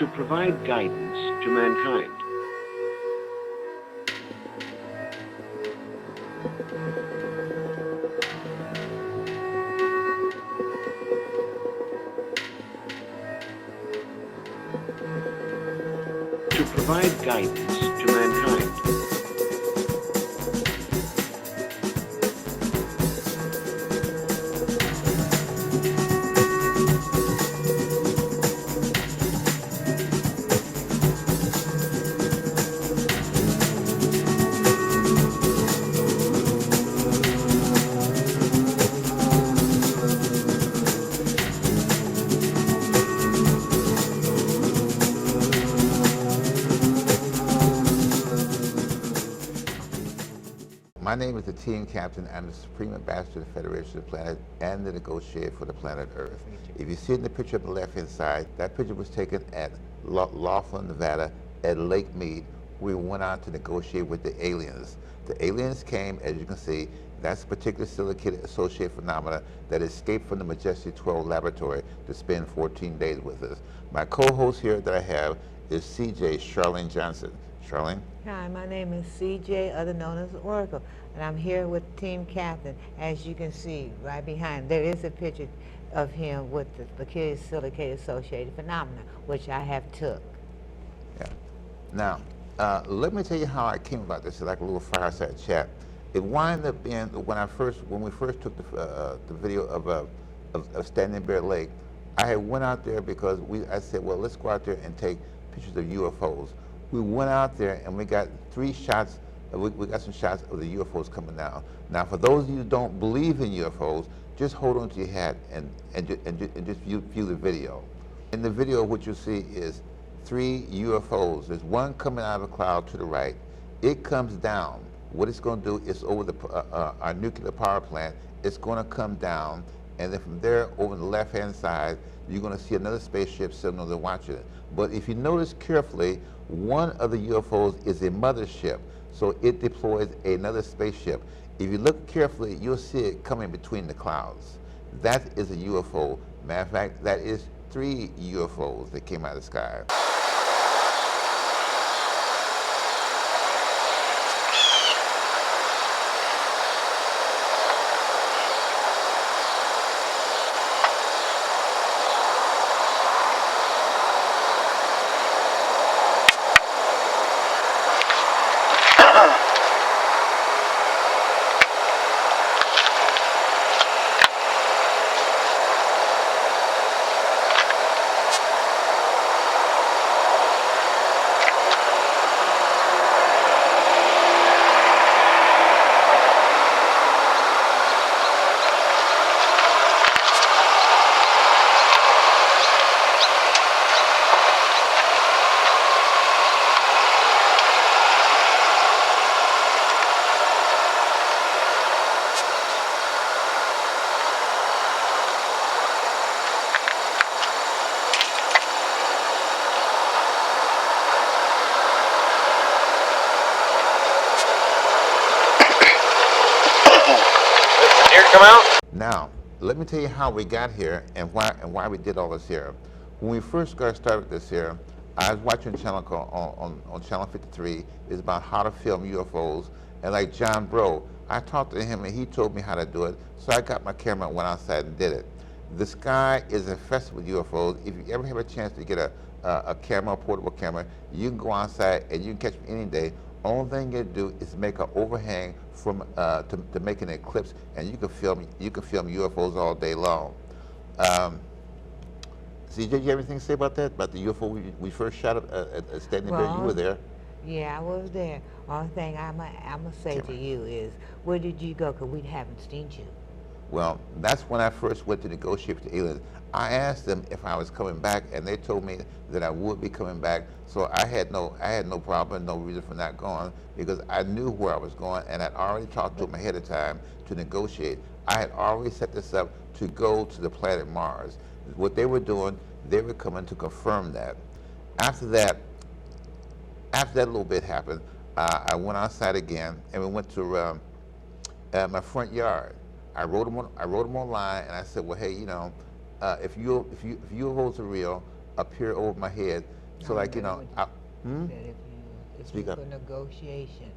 to provide guidance to mankind. To provide guidance to mankind. My name is the team captain. I'm the Supreme Ambassador to the Federation of the Planet and the negotiator for the planet Earth. If you see in the picture on the left-hand side, that picture was taken at Laughlin, Nevada, at Lake Mead. We went out to negotiate with the aliens. The aliens came, as you can see, that's a particular silicated associated phenomena that escaped from the Majestic 12 laboratory to spend 14 days with us. My co-host here that I have is CJ Charlene Johnson. Charlene? Hi, my name is CJ, other known as Oracle, and I'm here with Team Captain. As you can see right behind, there is a picture of him with the peculiar silicated associated phenomena, which I have took. Yeah. Now, let me tell you how I came about this, like a little fireside chat. It wound up being when we first took the video of Standing Bear Lake. I had went out there because I said, well, let's go out there and take pictures of UFOs. We went out there and we got 3 shots. We got some shots of the UFOs coming down. Now, for those of you who don't believe in UFOs, just hold on to your hat and just view the video. In the video, what you see is 3 UFOs. There's one coming out of a cloud to the right. It comes down. What it's going to do is over our nuclear power plant. It's going to come down, and then from there over the left-hand side, you're going to see another spaceship sitting there watching it. But if you notice carefully, one of the UFOs is a mothership, so it deploys another spaceship. If you look carefully, you'll see it coming between the clouds. That is a UFO. Matter of fact, that is 3 UFOs that came out of the sky. Come out? Now, let me tell you how we got here and why we did all this here. When we first got started this here, I was watching a channel called on Channel 53. It's about how to film UFOs. And like John Bro, I talked to him and he told me how to do it. So I got my camera and went outside and did it. The sky is infested with UFOs. If you ever have a chance to get a camera, a portable camera, you can go outside and you can catch them any day. Only thing you do is make an overhang from to make an eclipse, and you can film UFOs all day long. CJ, you have anything to say about that? About the UFO we first shot at Standing Bear? You were there. Yeah, I was there. Only thing I'm gonna say to you is, where did you go? Because we haven't seen you. Well, that's when I first went to negotiate with the aliens. I asked them if I was coming back, and they told me that I would be coming back. So I had no problem, no reason for not going, because I knew where I was going, and I'd already talked to them ahead of time to negotiate. I had already set this up to go to the planet Mars. What they were doing, they were coming to confirm that. After that little bit happened, I went outside again, and we went to my front yard. I wrote them online, and I said, well, hey, you know, if UFOs are real, up here over my head, So like, you No, know, that if Speak you up. for negotiation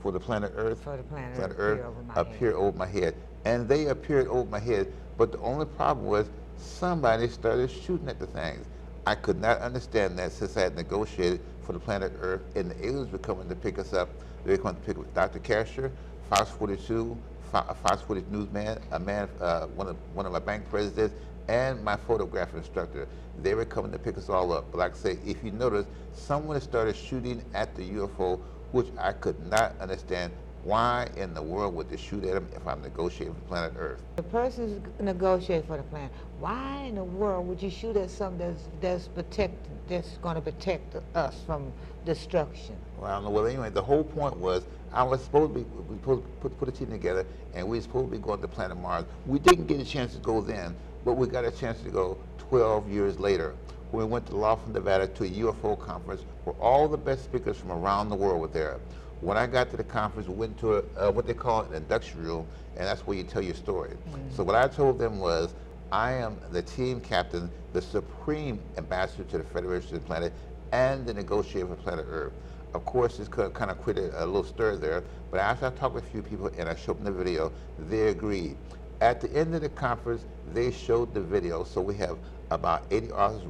for the planet Earth, for the planet planet Earth Earth appear over my head. over my head. And they appeared over my head, but the only problem was somebody started shooting at the things. I could not understand that since I had negotiated for the planet Earth and the aliens were coming to pick us up. They were coming to pick up Dr. Casher, Fox 42, Fox 40 newsman, a man, one of my bank presidents, and my photograph instructor. They were coming to pick us all up. But like I say, if you notice, someone started shooting at the UFO, which I could not understand. Why in the world would they shoot at him if I'm negotiating for planet Earth? The person's negotiating for the planet. Why in the world would you shoot at something that's going to protect us from destruction? Well, I don't know. Well, anyway, the whole point was I was supposed to be, we supposed to put a team together, and we were supposed to be going to planet Mars. We didn't get a chance to go then, but we got a chance to go 12 years later when we went to Laughlin, Nevada to a UFO conference where all the best speakers from around the world were there. When I got to the conference, we went to what they call an induction room, and that's where you tell your story. So what I told them was, I am the team captain, the supreme ambassador to the Federation of the Planet, and the negotiator for planet Earth. Of course, this kind of created a little stir there, but after I talked with a few people and I showed them the video, they agreed. At the end of the conference, they showed the video, so we have about 80 authors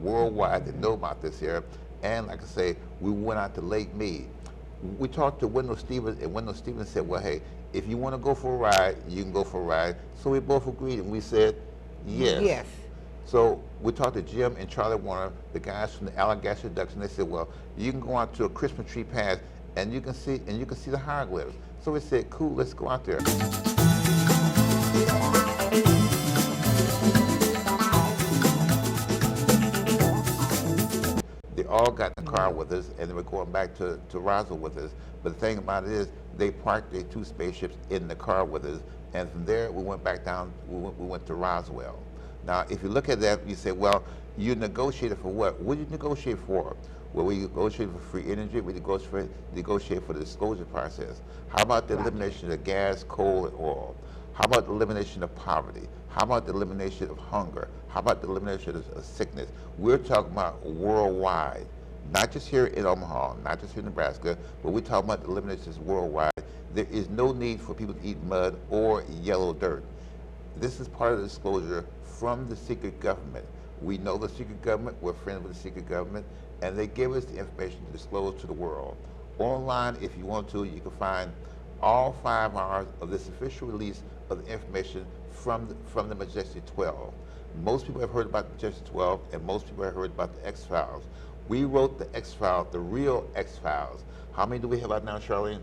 worldwide that know about this here, and like I say, we went out to Lake Mead. We talked to Wendell Stevens, and Wendell Stevens said, well, hey, if you want to go for a ride, you can go for a ride. So we both agreed, and we said, yes. Yes. So we talked to Jim and Charlie Warner, the guys from the Allagash Reduction. They said, well, you can go out to a Christmas tree path, and you can see the hieroglyphs. So we said, cool, let's go out there. They all got in the car with us, and they were going back to Roswell with us. But the thing about it is, they parked their two spaceships in the car with us, and from there we went back down. We went to Roswell. Now, if you look at that, you say, well, you negotiated for what? What did you negotiate for? Well, we negotiated for free energy. We negotiated for the disclosure process. How about the elimination of gas, coal, and oil? How about the elimination of poverty? How about the elimination of hunger? How about the elimination of sickness? We're talking about worldwide, not just here in Omaha, not just here in Nebraska, but we're talking about the eliminations worldwide. There is no need for people to eat mud or yellow dirt. This is part of the disclosure from the secret government. We know the secret government, we're friends with the secret government, and they give us the information to disclose to the world. Online, if you want to, you can find all 5 hours of this official release of the information from the Majestic 12. Most people have heard about the Majestic 12, and most people have heard about the X-Files. We wrote the X-Files, the real X-Files. How many do we have out now, Charlene?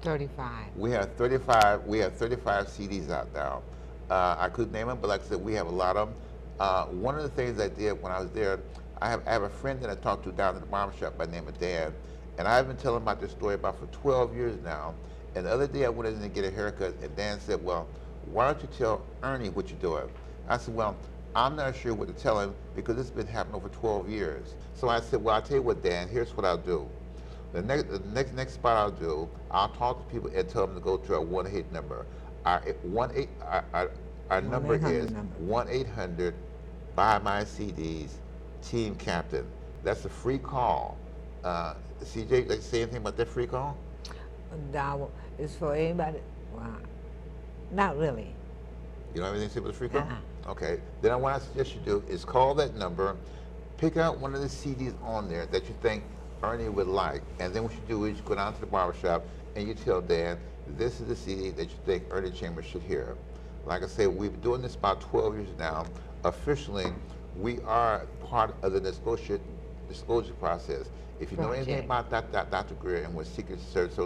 35. We have 35. We have 35 CDs out now. I could name them, but like I said, we have a lot of them. One of the things I did when I was there, I have a friend that I talked to down at the barbershop by the name of Dan, and I've been telling about this story about for 12 years now. And the other day I went in to get a haircut, and Dan said, well, why don't you tell Ernie what you're doing? I said, well, I'm not sure what to tell him because it's been happening over 12 years. So I said, well, I'll tell you what, Dan, here's what I'll do. The next spot I'll do, I'll talk to people and tell them to go to our 1-8 number. Our number is 1-800 Buy My CDs, Team Captain. That's a free call. CJ, like say anything about that free call? Now, it's for anybody. Well, not really. You don't have anything to say about the free call? Okay. Then what I suggest you do is call that number, pick out one of the CDs on there that you think Ernie would like, and then what you do is you go down to the barbershop and you tell Dan, this is the CD that you think Ernie Chambers should hear. Like I said, we've been doing this about 12 years now. Officially, we are part of the disclosure process. If you know anything about Dr. Greer and what Secret Service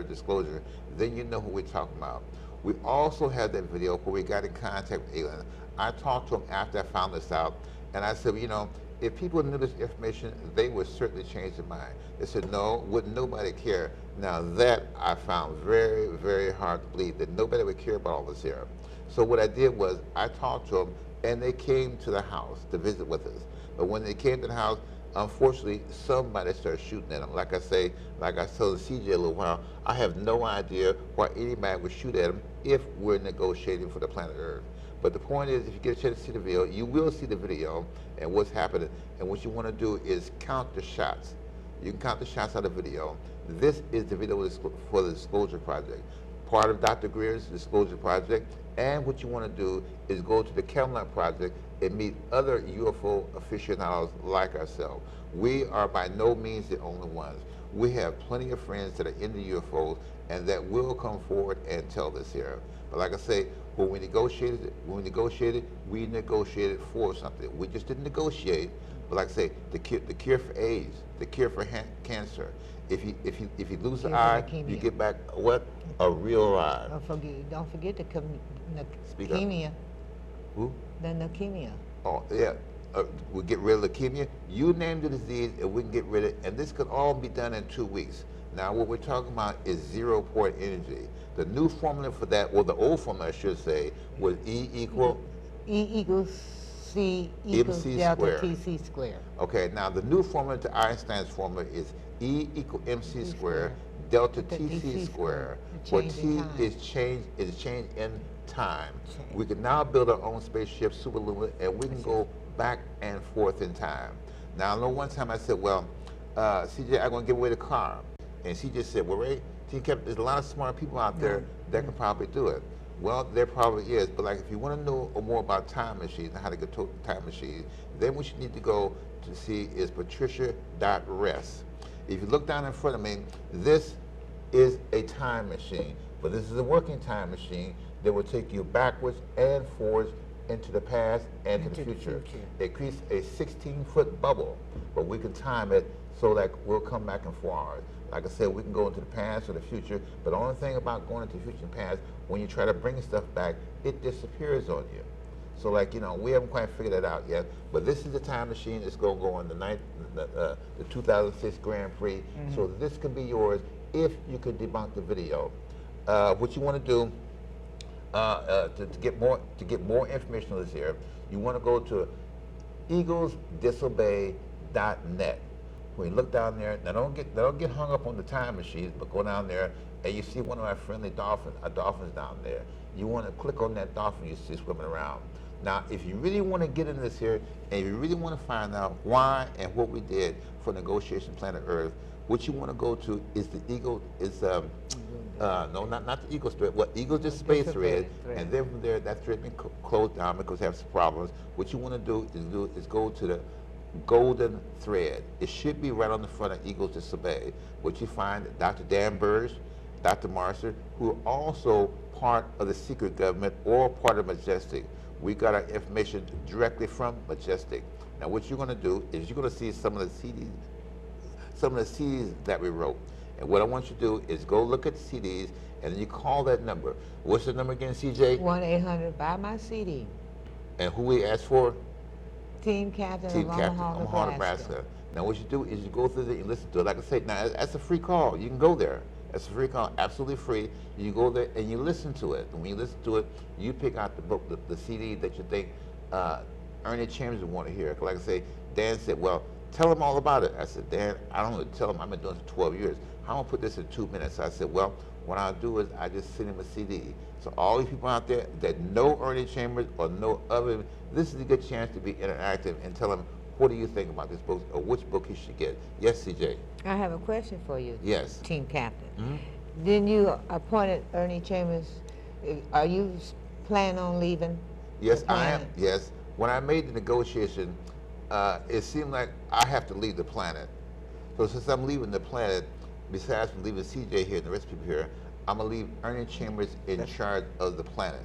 disclosure, then you know who we're talking about. We also have that video where we got in contact with aliens. I talked to them after I found this out, and I said, you know, if people knew this information, they would certainly change their mind. They said, no, wouldn't nobody care? Now that I found very, very hard to believe that nobody would care about all this here. So what I did was I talked to them, and they came to the house to visit with us. But when they came to the house, unfortunately, somebody started shooting at them. Like I told CJ a little while, I have no idea why anybody would shoot at them if we're negotiating for the planet Earth. But the point is, if you get a chance to see the video, you will see the video and what's happening. And what you want to do is count the shots. You can count the shots out of the video. This is the video for the Disclosure Project, part of Dr. Greer's Disclosure Project. And what you want to do is go to the Camelot Project and meet other UFO aficionados like ourselves. We are by no means the only ones. We have plenty of friends that are in the UFOs and that will come forward and tell this here. But like I say, when we negotiated, we negotiated for something. We just didn't negotiate. But like I say, the cure for AIDS, the cure for cancer. If you lose an eye, you get back what? A real eye. Don't forget the Speak up. leukemia. Who? The leukemia. Oh, yeah. We get rid of leukemia. You name the disease and we can get rid of it. And this could all be done in 2 weeks. Now, what we're talking about is 0-point energy. The new formula for that, or the old formula, I should say, was E equals C equals MC delta squared. TC squared. Okay, now the new formula to Einstein's formula is E equal MC squared delta TC squared. Where T is change in time. We can now build our own spaceship, Superluma, and we can go back and forth in time. Now, I know one time I said, well, CJ, I'm going to give away the car. And she just said, well, Ray, there's a lot of smart people out there that can probably do it. Well, there probably is, but like if you want to know more about time machines and how to get to time machines, then what you need to go to see is patricia.res. If you look down in front of me, this is a time machine, but this is a working time machine that will take you backwards and forwards into the past and to the future. It creates a 16-foot bubble, but we can time it so that we'll come back in 4 hours. Like I said, we can go into the past or the future, but the only thing about going into the future and past, when you try to bring stuff back, it disappears on you. So like, you know, we haven't quite figured that out yet, but this is the time machine that's going to go on the 2006 Grand Prix. So this can be yours if you could debunk the video. What you want to do to get more information on this here, you want to go to eaglesdisobey.net. When you look down there, now don't get hung up on the time machines, but go down there and you see one of our friendly dolphins down there. You want to click on that dolphin you see swimming around. Now, if you really want to get into this here, and you really want to find out why and what we did for Negotiation Planet Earth, what you want to go to is the Eagle, no, not the Eagle thread, what Eagle just space thread, and then from there, that thread been closed down because they have some problems. What you want to do is go to the golden thread. It should be right on the front of Eagles Disobey, which you find Dr. Dan Burge, Dr. Marcer, who are also part of the secret government or part of Majestic. We got our information directly from Majestic. Now what you're going to do is you're going to see some of the CDs that we wrote. And what I want you to do is go look at the CDs and then you call that number. What's the number again, CJ? 1-800 buy my CD. And who we asked for? Team Captain of Omaha, Nebraska. Now what you do is you go through there and listen to it. Like I said, now that's a free call. You can go there. That's a free call, absolutely free. You go there and you listen to it. And when you listen to it, you pick out the book, the CD that you think Ernie Chambers would want to hear. Like I say, Dan said, well, tell him all about it. I said, Dan, I don't know to tell him. I've been doing this for 12 years. How am I put this in 2 minutes? So I said, well, what I'll do is I just send him a CD. So all these people out there that know Ernie Chambers or know of him, this is a good chance to be interactive and tell him, what do you think about this book or which book he should get? Yes, CJ? I have a question for you. Yes. Team Captain. Didn't you appointed Ernie Chambers? Are you planning on leaving? Yes, I am. Yes. When I made the negotiation, it seemed like I have to leave the planet. So since I'm leaving the planet, besides from leaving CJ here and the rest of the people here, I'm going to leave Ernie Chambers in charge of the planet.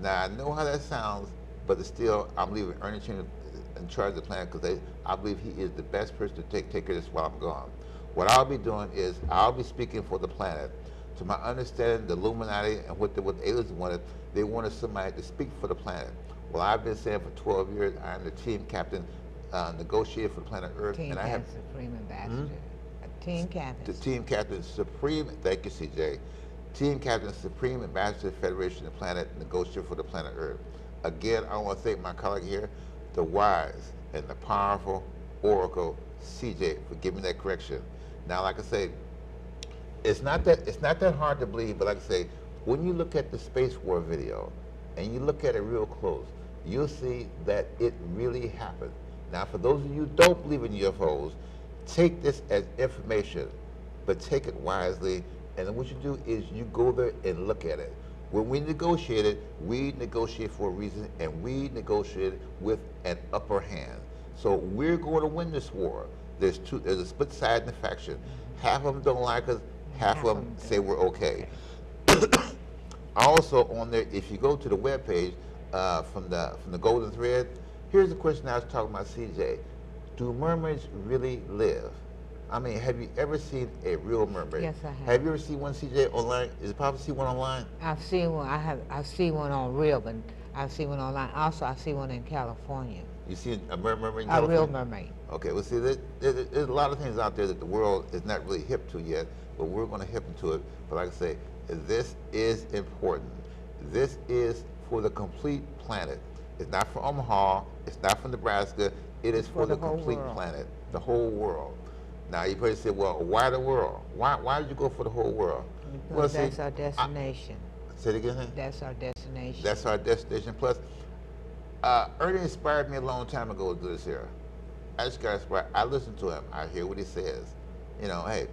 Now, I know how that sounds, but still, I'm leaving Ernie Chambers in charge of the planet because I believe he is the best person to take care of this while I'm gone. What I'll be doing is I'll be speaking for the planet. To my understanding, the Illuminati and what the aliens wanted, they wanted somebody to speak for the planet. Well, I've been saying for 12 years, I'm the team captain, negotiator for planet Earth. Team and Captain I have Supreme Ambassador. Team Captain. the team captain supreme, thank you, CJ. Team captain supreme ambassador Federation of the Planet, negotiator for the planet Earth. Again, I want to thank my colleague here, the wise and the powerful Oracle CJ, for giving me that correction. Now, like I say, it's not that hard to believe, but like I say, when you look at the Space War video, and you look at it real close, you'll see that it really happened. Now, for those of you who don't believe in UFOs, take this as information, but take it wisely. And then what you do is you go there and look at it. When we negotiated for a reason, and we negotiated with an upper hand. So we're going to win this war. There's a split side in the faction. Half of them don't like us, half of them say we're okay. Also on there, if you go to the webpage from the Golden Thread, here's the question I was talking about, CJ. Do mermaids really live? I mean, have you ever seen a real mermaid? Yes, I have. Have you ever seen one, CJ, online? Is it possible to see one online? I've seen one. I've seen one on real, but I've seen one online. Also, I see one in California. You see a mermaid in A California? real mermaid. Okay, well, see, there's a lot of things out there that the world is not really hip to yet, but we're going to hip into it. But like I say, this is important. This is for the complete planet. It's not for Omaha. It's not for Nebraska. It is for the complete planet, the whole world. Now, you probably say, well, why the world? Why did you go for the whole world? Because Well, that's see, our destination. Say it again, huh? That's our destination. That's our destination. Plus, Ernie inspired me a long time ago to do this here. I just got inspired. I listen to him. I hear what he says. You know, hey,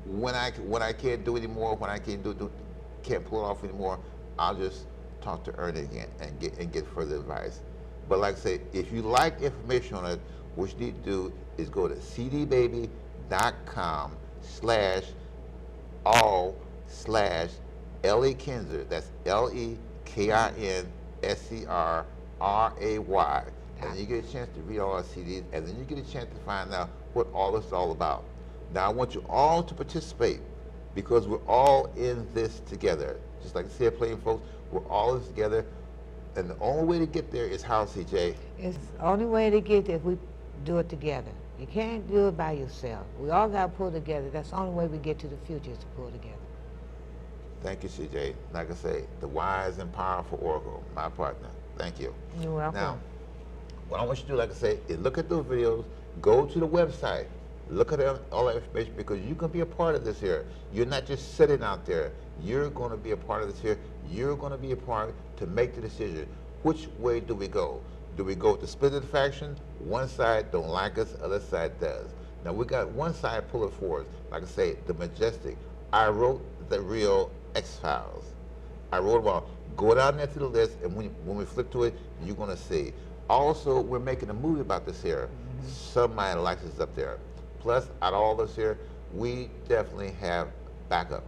when I can't do anymore, when I can't pull it off anymore, I'll just talk to Ernie again and get further advice. But like I say, if you like information on it, what you need to do is go to cdbaby.com/all/Leigh Kinser. That's LEKINSERRAY. And then you get a chance to read all our CDs, and then you get a chance to find out what all this is all about. Now, I want you all to participate because we're all in this together. Just like I said, playing folks, we're all in this together. And the only way to get there is how, CJ? It's the only way to get there if we do it together. You can't do it by yourself. We all got to pull together. That's the only way we get to the future is to pull together. Thank you, CJ. Like I say, the wise and powerful Oracle, my partner. Thank you. You're welcome. Now, what I want you to do, like I say, is look at those videos, go to the website, look at all that information, because you can be a part of this here. You're not just sitting out there. You're going to be a part of this here. You're going to be a part to make the decision. Which way do we go? Do we go with the split of the faction? One side don't like us, other side does. Now, we got one side pulling forward. Like I say, the Majestic. I wrote the real X-Files. I wrote about, go down there to the list, and when we flip to it, you're going to see. Also, we're making a movie about this here. Somebody likes us up there. Plus, out of all this here, we definitely have backup.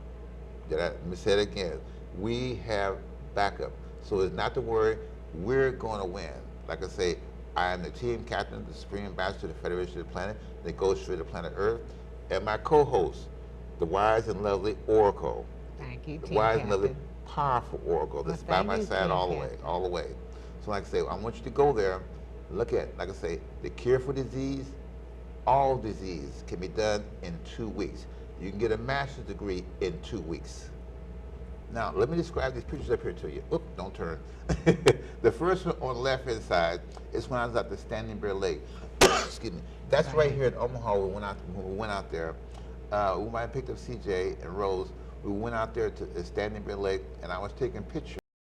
Let me say it again. We have backup. So it's not to worry, we're going to win. Like I say, I am the team captain, the Supreme Ambassador of the Federation of the Planet, that goes through the planet Earth, and my co-host, the wise and lovely Oracle. Thank you, The Team wise and lovely, Captain. powerful Oracle that's by thank my you, side Team all the way, Captain. all the way. So like I say, I want you to go there, look at, like I say, the cure for disease, all disease can be done in 2 weeks. You can get a master's degree in 2 weeks. Now, let me describe these pictures up here to you. Oop, don't turn. The first one on the left-hand side is when I was at the Standing Bear Lake. Excuse me. That's right here in Omaha. We went out there. We might have picked up CJ and Rose. We went out there to Standing Bear Lake, and I was taking pictures.